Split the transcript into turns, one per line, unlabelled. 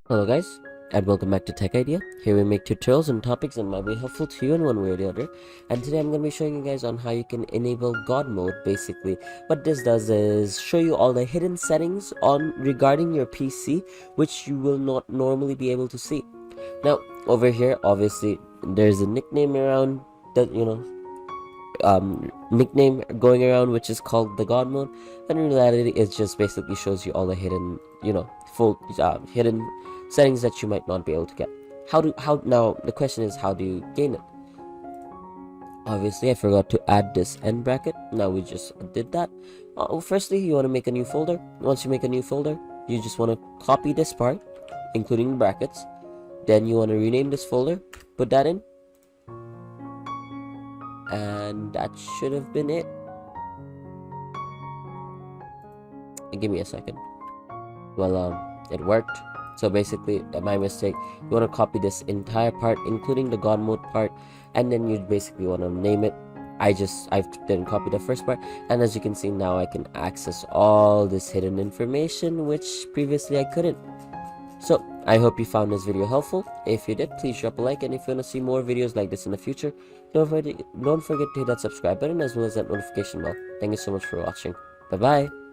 Hello guys, and welcome back to Tech Idea. Here we make tutorials on topics that might be helpful to you in one way or the other. And today I'm going to be showing you guys on how you can enable God mode. Basically, what this does is show you all the hidden settings on regarding your PC, which you will not normally be able to see. Now, over here, obviously, there's a nickname around that nickname going around which is called the God mode, and in reality it just basically shows you all the hidden full hidden settings that you might not be able to get. How now the question is, how do you gain it? Obviously I forgot to add this end bracket. Now we just did that. Firstly, you want to make a new folder. Once you make a new folder, you just want to copy this part including the brackets. Then you want to rename this folder, put that in, and that should have been it. Give me a second. Well, it worked. So basically, my mistake, you want to copy this entire part including the God mode part, and then you basically want to name it. I didn't copy the first part, and as you can see now I can access all this hidden information which previously I couldn't. So I hope you found this video helpful. If you did, please drop a like, and if you want to see more videos like this in the future, don't forget to hit that subscribe button as well as that notification bell. Thank you so much for watching. Bye bye.